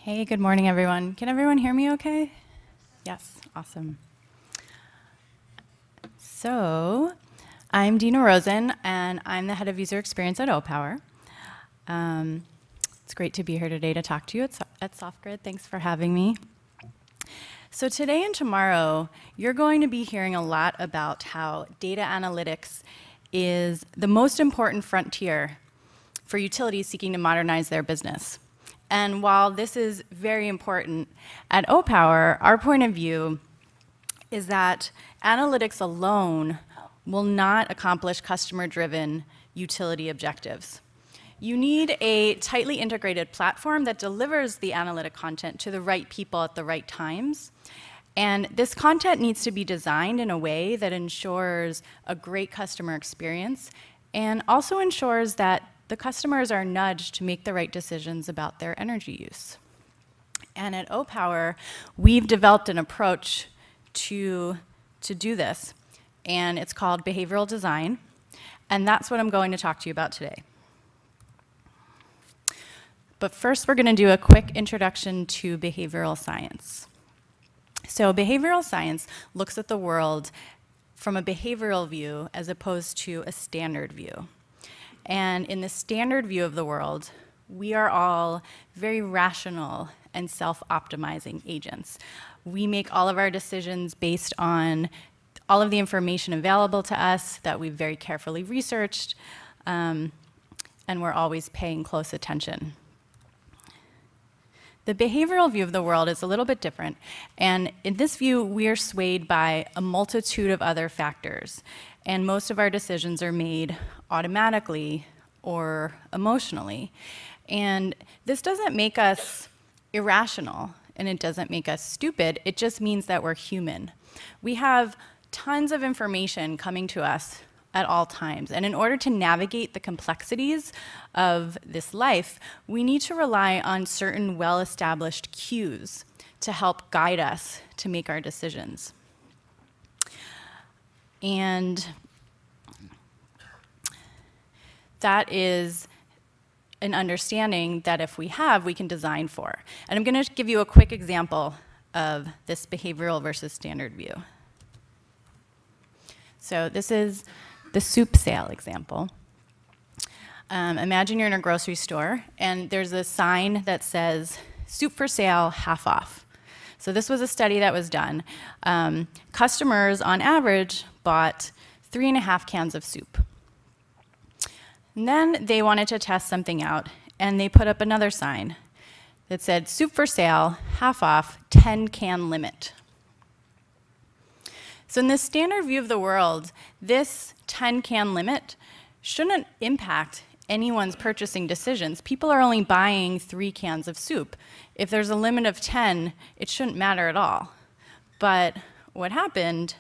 Hey, good morning, everyone. Can everyone hear me okay? Yes, awesome. So, I'm Dina Rosen, and I'm the head of user experience at OPOWER. It's great to be here today to talk to you at SoftGrid. Thanks for having me. So today and tomorrow, you're going to be hearing a lot about how data analytics is the most important frontier for utilities seeking to modernize their business. And while this is very important, at OPOWER, our point of view is that analytics alone will not accomplish customer-driven utility objectives. You need a tightly integrated platform that delivers the analytic content to the right people at the right times. And this content needs to be designed in a way that ensures a great customer experience and also ensures that the customers are nudged to make the right decisions about their energy use. And at OPOWER, we've developed an approach to do this, and it's called behavioral design, and that's what I'm going to talk to you about today. But first, we're going to do a quick introduction to behavioral science. So behavioral science looks at the world from a behavioral view as opposed to a standard view. And in the standard view of the world, we are all very rational and self-optimizing agents. We make all of our decisions based on all of the information available to us that we've very carefully researched, and we're always paying close attention. The behavioral view of the world is a little bit different, and in this view, we are swayed by a multitude of other factors, and most of our decisions are made automatically or emotionally. And this doesn't make us irrational, and it doesn't make us stupid, it just means that we're human. We have tons of information coming to us at all times. And in order to navigate the complexities of this life, we need to rely on certain well-established cues to help guide us to make our decisions. And that is an understanding that if we have, we can design for. And I'm going to give you a quick example of this behavioral versus standard view. So this is the soup sale example. Imagine you're in a grocery store and there's a sign that says soup for sale, half off. So this was a study that was done. Customers on average bought 3.5 cans of soup. And then they wanted to test something out and they put up another sign that said soup for sale, half off, 10-can limit. So in the standard view of the world, this 10-can limit shouldn't impact anyone's purchasing decisions. People are only buying 3 cans of soup. If there's a limit of 10, it shouldn't matter at all. But what happened,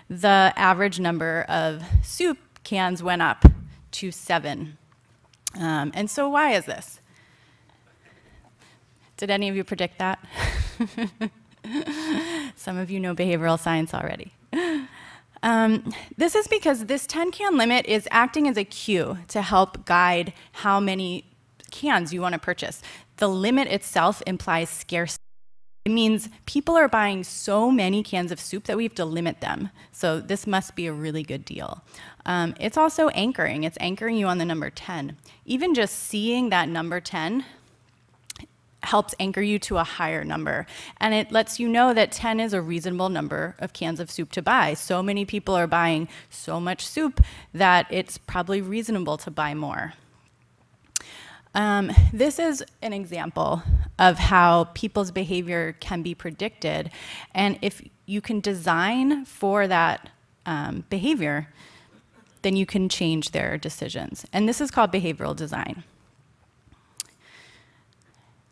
the average number of soup cans went up to 7. And so why is this? Did any of you predict that? Some of you know behavioral science already. This is because this 10-can limit is acting as a cue to help guide how many cans you want to purchase. The limit itself implies scarcity. It means people are buying so many cans of soup that we have to limit them. So this must be a really good deal. It's also anchoring. It's anchoring you on the number 10. Even just seeing that number 10 helps anchor you to a higher number. And it lets you know that 10 is a reasonable number of cans of soup to buy. So many people are buying so much soup that it's probably reasonable to buy more. This is an example of how people's behavior can be predicted. And if you can design for that behavior, then you can change their decisions. And this is called behavioral design.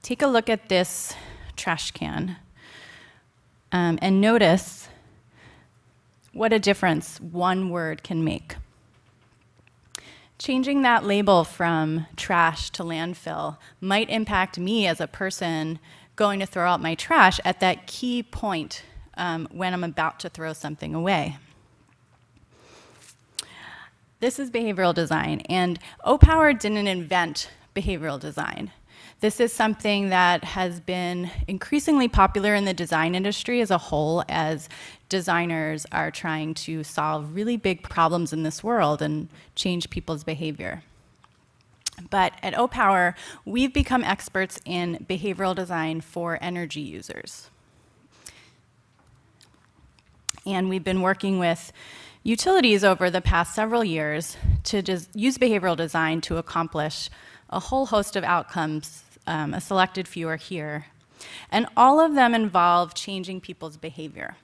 Take a look at this trash can and notice what a difference one word can make. Changing that label from trash to landfill might impact me as a person going to throw out my trash at that key point when I'm about to throw something away. This is behavioral design, and OPOWER didn't invent behavioral design. This is something that has been increasingly popular in the design industry as a whole, as designers are trying to solve really big problems in this world and change people's behavior. But at OPOWER, we've become experts in behavioral design for energy users. And we've been working with utilities over the past several years to just use behavioral design to accomplish a whole host of outcomes. A selected few are here. And all of them involve changing people's behavior.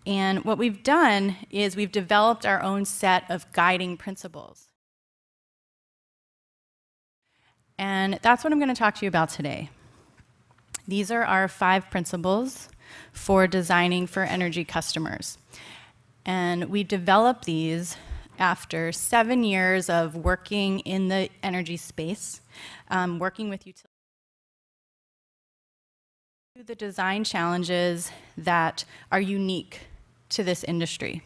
And what we've done is we've developed our own set of guiding principles. And that's what I'm going to talk to you about today. These are our 5 principles for designing for energy customers. And we developed these after 7 years of working in the energy space, working with utilities. The design challenges that are unique to this industry.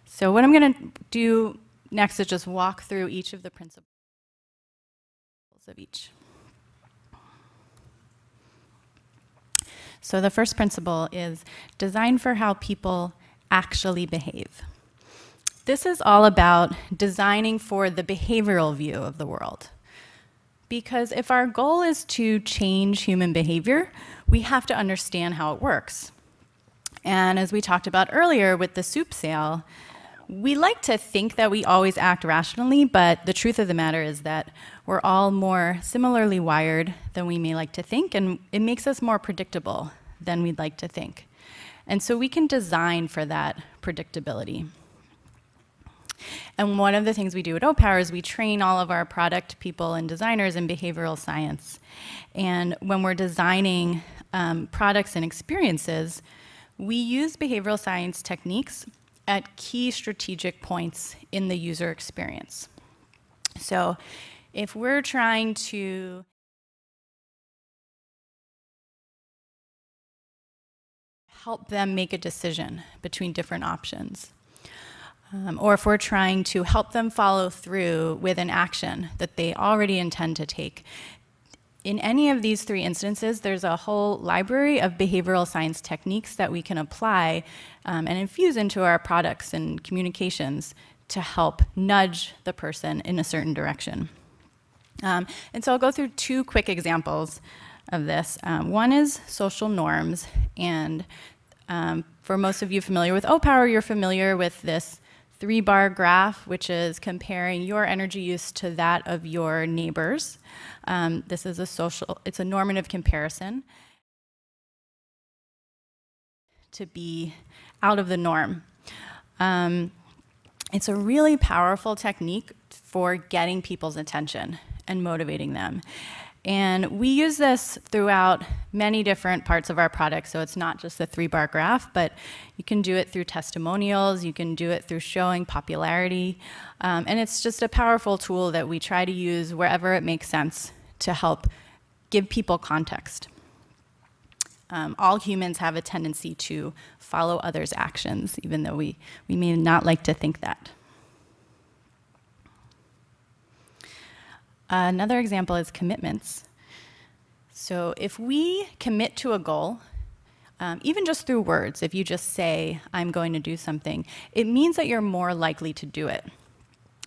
So what I'm going to do next is just walk through each of the principles of each. So the first principle is design for how people actually behave. This is all about designing for the behavioral view of the world. Because if our goal is to change human behavior, we have to understand how it works. And as we talked about earlier with the soup sale, we like to think that we always act rationally, but the truth of the matter is that we're all more similarly wired than we may like to think, and it makes us more predictable than we'd like to think. And so we can design for that predictability. And one of the things we do at OPOWER is we train all of our product people and designers in behavioral science. And when we're designing products and experiences, we use behavioral science techniques at key strategic points in the user experience. So if we're trying to help them make a decision between different options, or if we're trying to help them follow through with an action that they already intend to take. In any of these 3 instances, there's a whole library of behavioral science techniques that we can apply and infuse into our products and communications to help nudge the person in a certain direction. And so I'll go through 2 quick examples of this. One is social norms, and for most of you familiar with OPOWER, you're familiar with this 3-bar graph, which is comparing your energy use to that of your neighbors. This is it's a normative comparison to be out of the norm. It's a really powerful technique for getting people's attention and motivating them. And we use this throughout many different parts of our product, so it's not just the 3-bar graph, but you can do it through testimonials, you can do it through showing popularity, and it's just a powerful tool that we try to use wherever it makes sense to help give people context. All humans have a tendency to follow others' actions, even though we may not like to think that. Another example is commitments. So if we commit to a goal, even just through words, if you just say, I'm going to do something, it means that you're more likely to do it.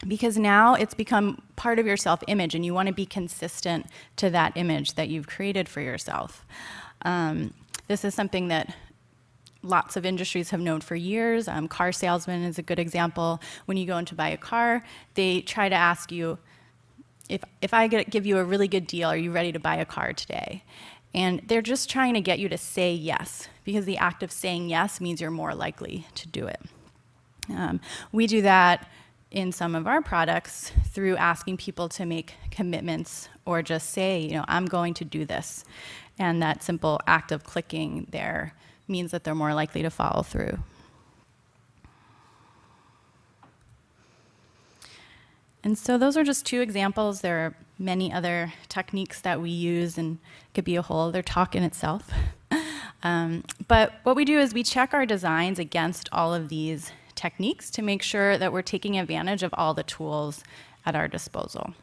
Because now it's become part of your self-image, and you want to be consistent to that image that you've created for yourself. This is something that lots of industries have known for years. Car salesman is a good example. When you go in to buy a car, they try to ask you, if I give you a really good deal, are you ready to buy a car today? And they're just trying to get you to say yes, because the act of saying yes means you're more likely to do it. We do that in some of our products through asking people to make commitments or just say, I'm going to do this. And that simple act of clicking there means that they're more likely to follow through. And so those are just 2 examples. There are many other techniques that we use, and it could be a whole other talk in itself. But what we do is we check our designs against all of these techniques to make sure that we're taking advantage of all the tools at our disposal.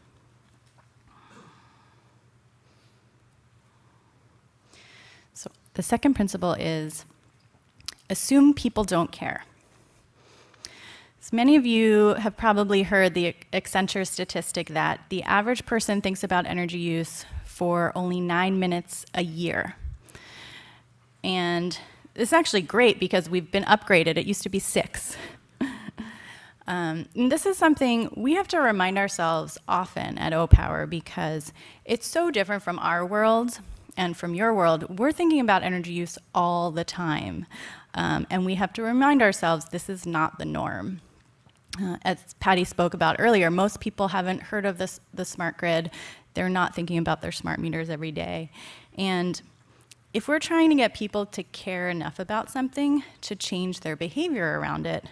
So the second principle is assume people don't care. So many of you have probably heard the Accenture statistic that the average person thinks about energy use for only 9 minutes a year. And this is actually great because we've been upgraded. It used to be 6. And this is something we have to remind ourselves often at OPOWER because it's so different from our world and from your world. We're thinking about energy use all the time. And we have to remind ourselves this is not the norm. As Patty spoke about earlier, most people haven't heard of the smart grid. They're not thinking about their smart meters every day. And if we're trying to get people to care enough about something to change their behavior around it,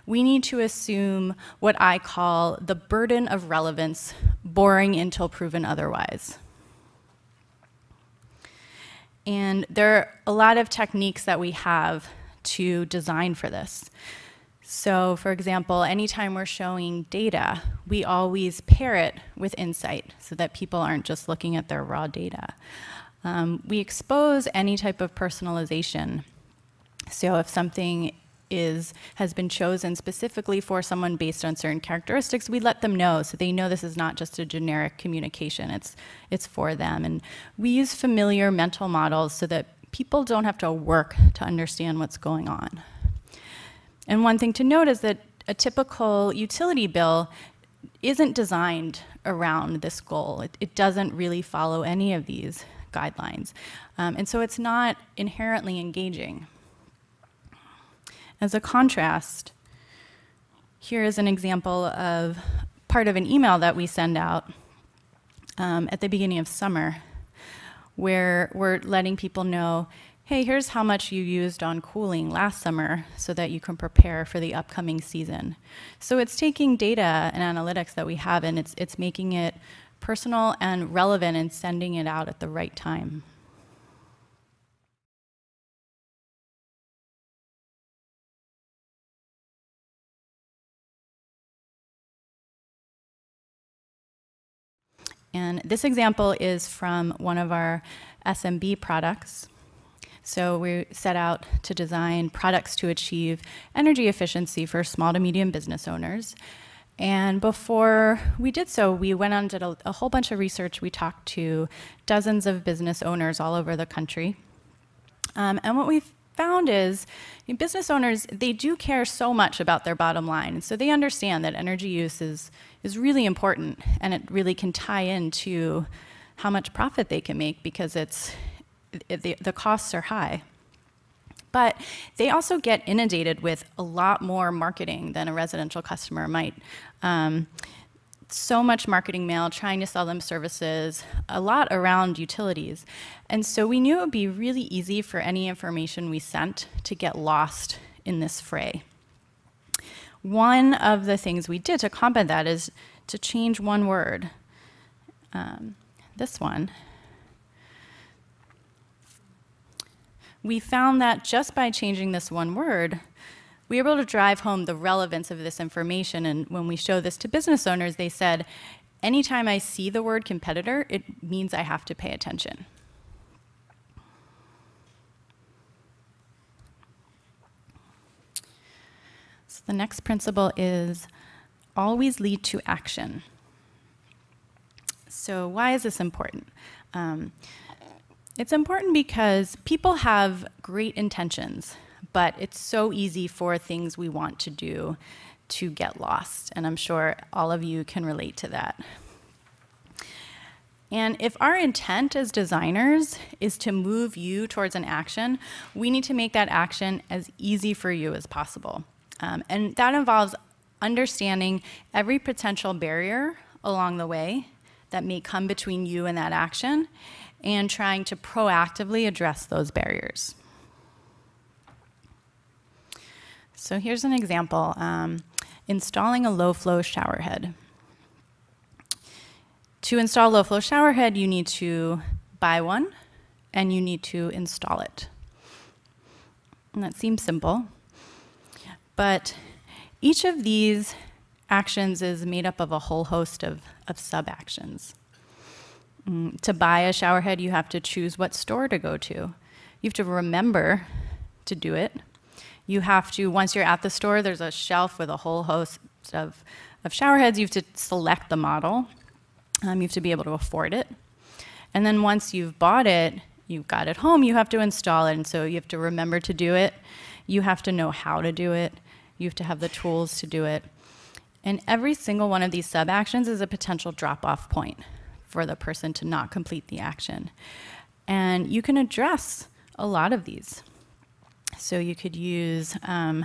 we need to assume what I call the burden of relevance, boring until proven otherwise. And there are a lot of techniques that we have to design for this. So for example, anytime we're showing data, we always pair it with insight so that people aren't just looking at their raw data. We expose any type of personalization. So if something has been chosen specifically for someone based on certain characteristics, we let them know so they know this is not just a generic communication, it's for them. And we use familiar mental models so that people don't have to work to understand what's going on. And one thing to note is that a typical utility bill isn't designed around this goal. It doesn't really follow any of these guidelines. And so it's not inherently engaging. As a contrast, here is an example of part of an email that we send out at the beginning of summer, where we're letting people know, hey, here's how much you used on cooling last summer so that you can prepare for the upcoming season. So it's taking data and analytics that we have, and it's making it personal and relevant and sending it out at the right time. And this example is from one of our SMB products. So we set out to design products to achieve energy efficiency for small to medium business owners. And before we did so, we went on and did a whole bunch of research. We talked to dozens of business owners all over the country. And what we found is business owners, they do care so much about their bottom line. And so they understand that energy use is really important, and it really can tie into how much profit they can make because the costs are high. But they also get inundated with a lot more marketing than a residential customer might. So much marketing mail trying to sell them services, a lot around utilities. And so we knew it would be really easy for any information we sent to get lost in this fray. One of the things we did to combat that is to change one word. This one. We found that just by changing this one word, we were able to drive home the relevance of this information. And when we show this to business owners, they said, anytime I see the word competitor, it means I have to pay attention. So the next principle is always lead to action. So why is this important? It's important because people have great intentions, but it's so easy for things we want to do to get lost. And I'm sure all of you can relate to that. And if our intent as designers is to move you towards an action, we need to make that action as easy for you as possible. And that involves understanding every potential barrier along the way that may come between you and that action, and trying to proactively address those barriers. So here's an example, installing a low-flow shower head. To install a low-flow shower head, you need to buy one, and you need to install it. And that seems simple, but each of these actions is made up of a whole host of sub-actions. To buy a shower head, you have to choose what store to go to. You have to remember to do it. You have to, once you're at the store, there's a shelf with a whole host of shower heads. You have to select the model. You have to be able to afford it. And then once you've bought it, you've got it home, you have to install it. And so you have to remember to do it. You have to know how to do it. You have to have the tools to do it. And every single one of these sub-actions is a potential drop-off point for the person to not complete the action. And you can address a lot of these. So you could use a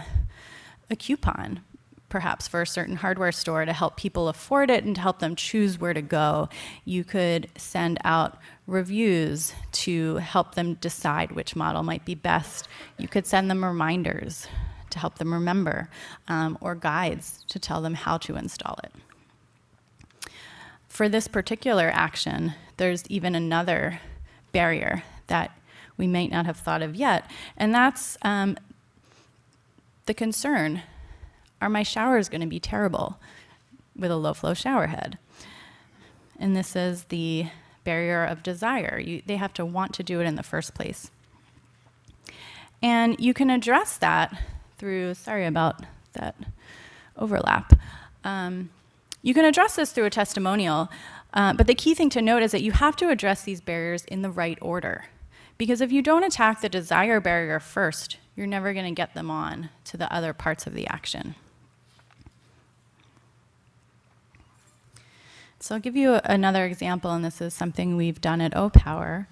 coupon, perhaps for a certain hardware store, to help people afford it and to help them choose where to go. You could send out reviews to help them decide which model might be best. You could send them reminders to help them remember, or guides to tell them how to install it. For this particular action, there's even another barrier that we might not have thought of yet, and that's the concern: are my showers going to be terrible with a low-flow shower head? And this is the barrier of desire. They have to want to do it in the first place. And you can address that through, sorry about that overlap. You can address this through a testimonial, but the key thing to note is that you have to address these barriers in the right order. Because if you don't attack the desire barrier first, you're never going to get them on to the other parts of the action. So I'll give you another example, and this is something we've done at OPOWER.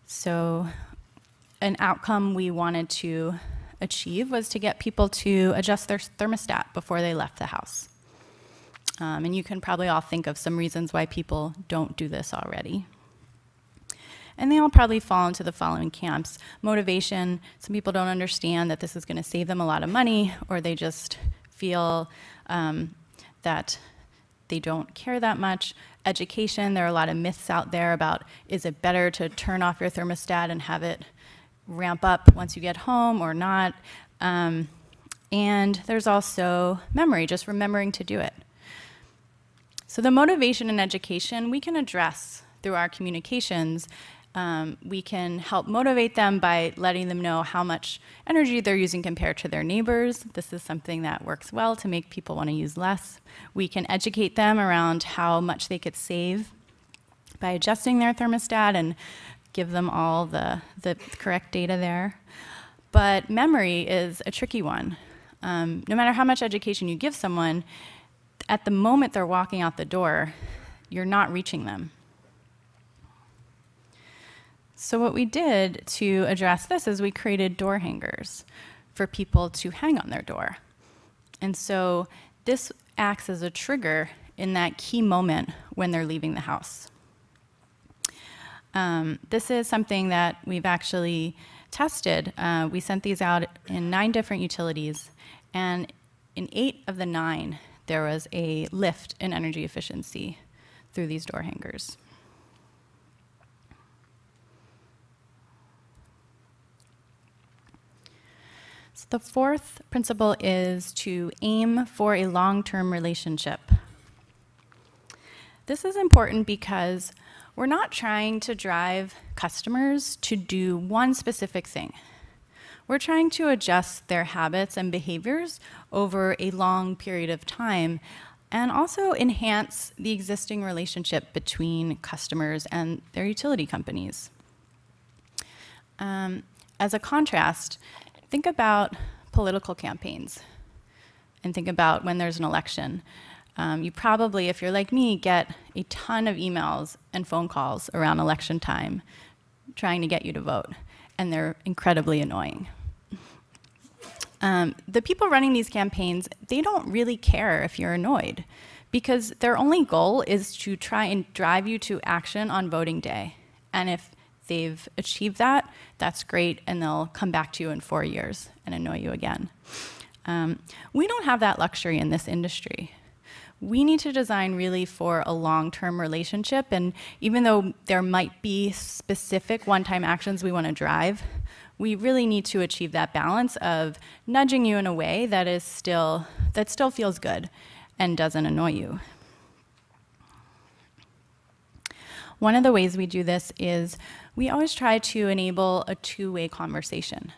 So an outcome we wanted to achieve was to get people to adjust their thermostat before they left the house. And you can probably all think of some reasons why people don't do this already. And they all probably fall into the following camps. Motivation: some people don't understand that this is going to save them a lot of money, or they just feel that they don't care that much. Education: there are a lot of myths out there about, is it better to turn off your thermostat and have it ramp up once you get home or not? And there's also memory, just remembering to do it. So the motivation and education we can address through our communications. We can help motivate them by letting them know how much energy they're using compared to their neighbors. This is something that works well to make people want to use less. We can educate them around how much they could save by adjusting their thermostat and give them all the correct data there. But memory is a tricky one. No matter how much education you give someone, at the moment they're walking out the door, you're not reaching them. So what we did to address this is we created door hangers for people to hang on their door. And so this acts as a trigger in that key moment when they're leaving the house. This is something that we've actually tested. We sent these out in 9 different utilities, and in 8 of the 9, there was a lift in energy efficiency through these door hangers. So the 4th principle is to aim for a long-term relationship. This is important because we're not trying to drive customers to do one specific thing. We're trying to adjust their habits and behaviors over a long period of time, and also enhance the existing relationship between customers and their utility companies. As a contrast, think about political campaigns, and think about when there's an election. You probably, if you're like me, get a ton of emails and phone calls around election time trying to get you to vote, and they're incredibly annoying. The people running these campaigns, they don't really care if you're annoyed, because their only goal is to try and drive you to action on voting day. And if they've achieved that, that's great, and they'll come back to you in 4 years and annoy you again. We don't have that luxury in this industry. We need to design really for a long-term relationship, and even though there might be specific one-time actions we want to drive, we really need to achieve that balance of nudging you in a way that still feels good and doesn't annoy you. one of the ways we do this is we always try to enable a two-way conversation.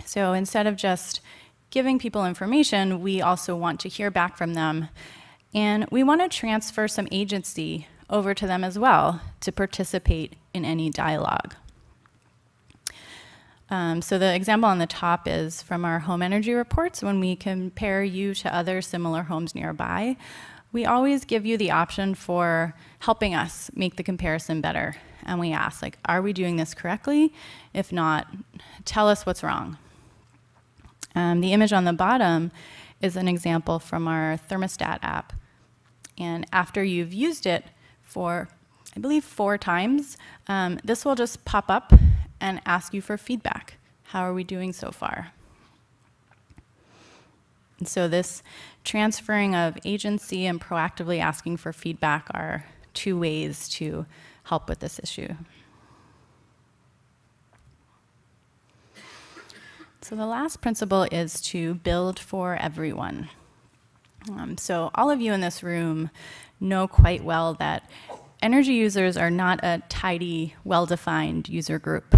So instead of just giving people information, we also want to hear back from them. And we want to transfer some agency over to them as well to participate in any dialogue. So the example on the top is from our home energy reports. When we compare you to other similar homes nearby, we always give you the option for helping us make the comparison better. And we ask, like, are we doing this correctly? If not, tell us what's wrong. The image on the bottom is an example from our thermostat app. And after you've used it for, I believe, 4 times, this will just pop up and ask you for feedback. How are we doing so far? And so this transferring of agency and proactively asking for feedback are 2 ways to help with this issue. So the last principle is to build for everyone. So all of you in this room know quite well that energy users are not a tidy, well-defined user group.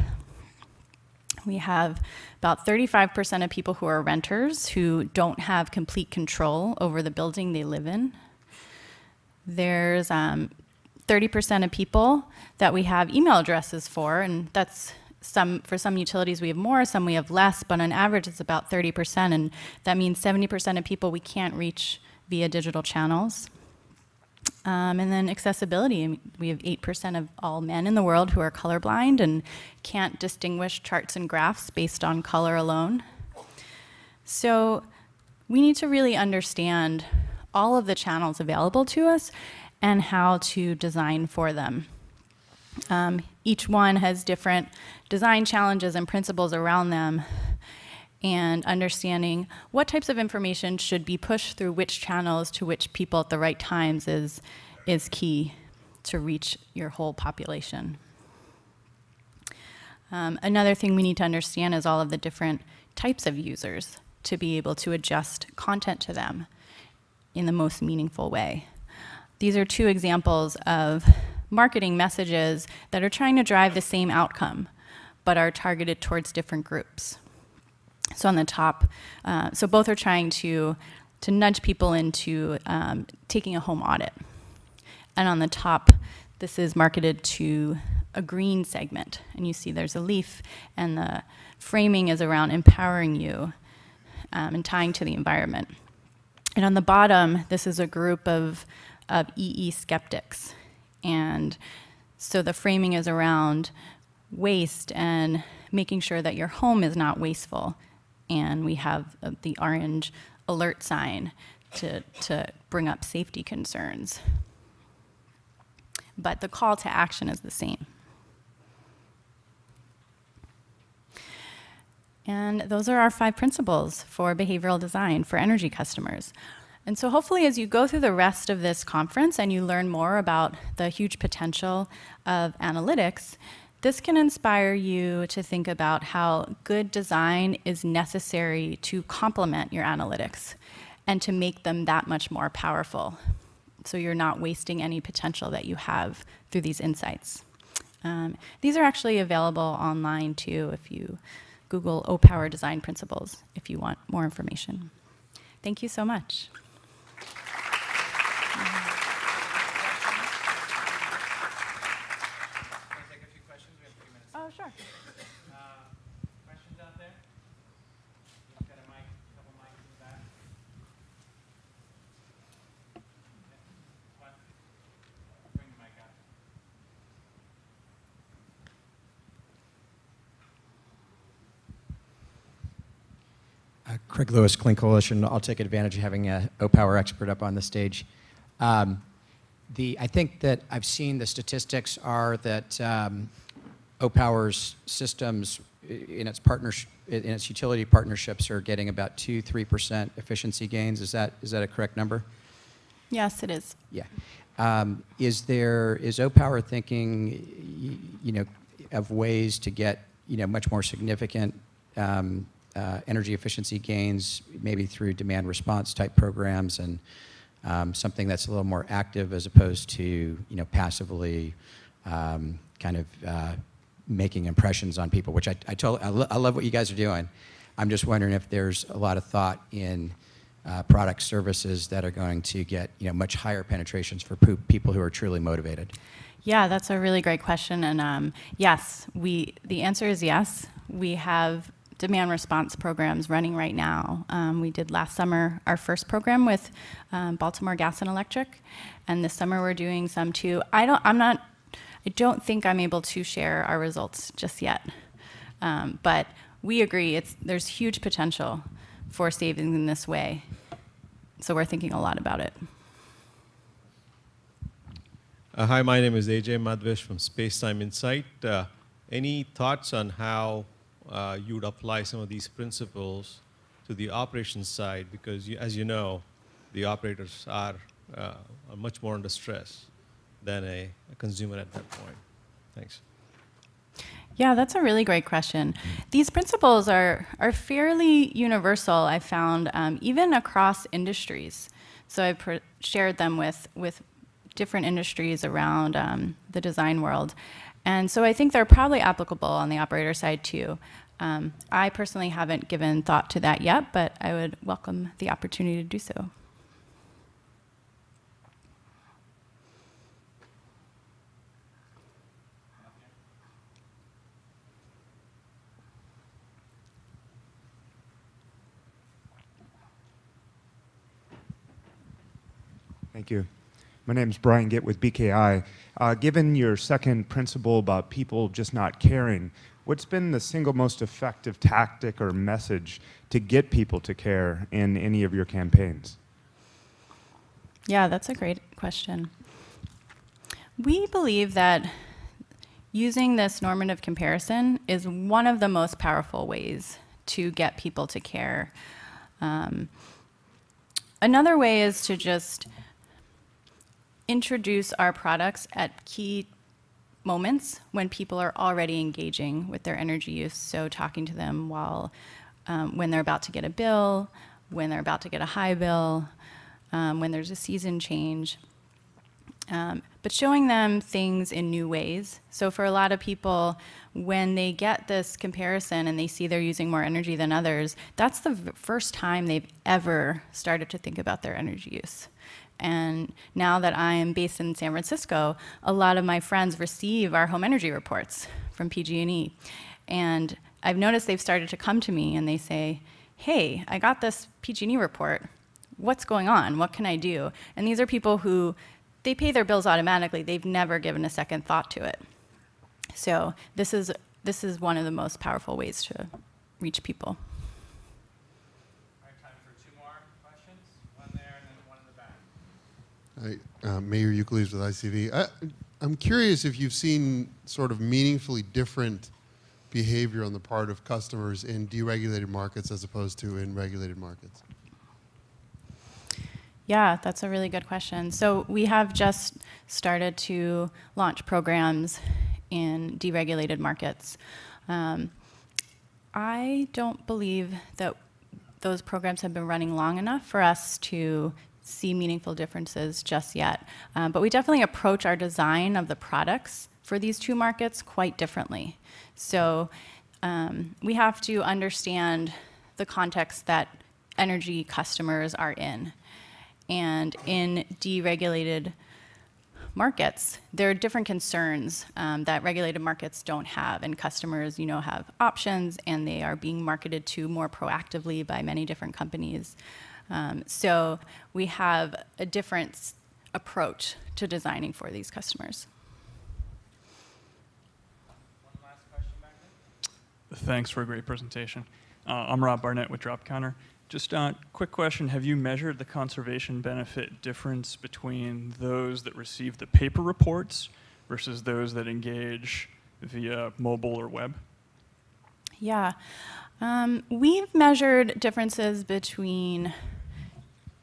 We have about 35% of people who are renters who don't have complete control over the building they live in. There's 30% of people that we have email addresses for, and that's for some utilities we have more, some we have less, but on average it's about 30%, and that means 70% of people we can't reach via digital channels. And then accessibility, we have 8% of all men in the world who are colorblind and can't distinguish charts and graphs based on color alone. So we need to really understand all of the channels available to us and how to design for them. Each one has different design challenges and principles around them, and understanding what types of information should be pushed through which channels to which people at the right times is key to reach your whole population. Another thing we need to understand is all of the different types of users to be able to adjust content to them in the most meaningful way. These are 2 examples of marketing messages that are trying to drive the same outcome, but are targeted towards different groups. So on the top, so both are trying to nudge people into taking a home audit. And on the top, this is marketed to a green segment. And you see there's a leaf, and the framing is around empowering you and tying to the environment. And on the bottom, this is a group of EE skeptics. And so the framing is around waste and making sure that your home is not wasteful. And we have the orange alert sign to bring up safety concerns. But the call to action is the same. And those are our 5 principles for behavioral design for energy customers. And so hopefully as you go through the rest of this conference and you learn more about the huge potential of analytics, this can inspire you to think about how good design is necessary to complement your analytics and to make them that much more powerful, so you're not wasting any potential that you have through these insights. These are actually available online too if you Google OPOWER design principles if you want more information. Thank you so much. Oh, sure. Questions out there? We've got a mic, a couple mics in the back. What? Bring the mic out. Craig Lewis, Clean Coalition. I'll take advantage of having a OPOWER expert up on the stage. I think that I've seen the statistics are that OPOWER's systems in its utility partnerships are getting about 2–3% efficiency gains. Is that a correct number? Yes, it is. Yeah. Is OPOWER thinking, of ways to get, much more significant energy efficiency gains, maybe through demand response type programs and something that's a little more active as opposed to passively kind of making impressions on people, which I love what you guys are doing. I'm just wondering if there's a lot of thought in product services that are going to get much higher penetrations for people who are truly motivated. Yeah, that's a really great question, and yes, the answer is yes. We have demand response programs running right now. We did last summer our first program with Baltimore Gas and Electric, and this summer we're doing some too. I don't think I'm able to share our results just yet, but we agree there's huge potential for savings in this way, so we're thinking a lot about it. Hi, my name is AJ Madhvish from Spacetime Insight. Any thoughts on how you would apply some of these principles to the operations side? Because as you know, the operators are much more under stress than a consumer at that point. Thanks. Yeah, that's a really great question. These principles are fairly universal, I found, even across industries. So I've shared them with different industries around the design world. And so I think they're probably applicable on the operator side too. I personally haven't given thought to that yet, but I would welcome the opportunity to do so. Thank you. My name is Brian Gitt with BKI. Given your second principle about people just not caring, what's been the single most effective tactic or message to get people to care in any of your campaigns? Yeah, that's a great question. We believe that using this normative comparison is one of the most powerful ways to get people to care. Another way is to just introduce our products at key moments when people are already engaging with their energy use. So talking to them when they're about to get a bill, when they're about to get a high bill, when there's a season change. But showing them things in new ways. So for a lot of people, when they get this comparison and they see they're using more energy than others, that's the first time they've ever started to think about their energy use. And now that I am based in San Francisco, a lot of my friends receive our home energy reports from PG&E. And I've noticed they've started to come to me and they say, hey, I got this PG&E report. What's going on? What can I do? And these are people who, they pay their bills automatically. They've never given a second thought to it. So this is one of the most powerful ways to reach people. All right, time for 2 more questions. One there and then one in the back. Hi, Mayor Euclides with ICV. I'm curious if you've seen sort of meaningfully different behavior on the part of customers in deregulated markets as opposed to in regulated markets. Yeah, that's a really good question. So we have just started to launch programs in deregulated markets. I don't believe that those programs have been running long enough for us to see meaningful differences just yet. But we definitely approach our design of the products for these 2 markets quite differently. So we have to understand the context that energy customers are in. And in deregulated markets, there are different concerns that regulated markets don't have, and customers, have options, and they are being marketed to more proactively by many different companies. So we have a different approach to designing for these customers. One last question back there. Thanks for a great presentation. I'm Rob Barnett with Drop Counter. Just a quick question, have you measured the conservation benefit difference between those that receive the paper reports versus those that engage via mobile or web? Yeah. We've measured differences between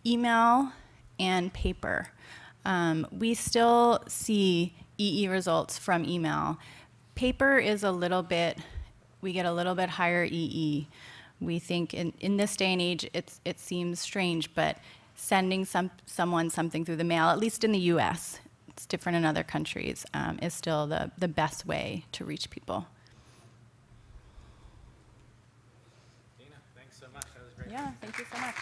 email and paper. We still see EE results from email. Paper is we get a little bit higher EE. We think in this day and age, it seems strange, but sending someone something through the mail, at least in the US, it's different in other countries, is still the best way to reach people. Dina, thanks so much. That was great. Yeah, thank you so much.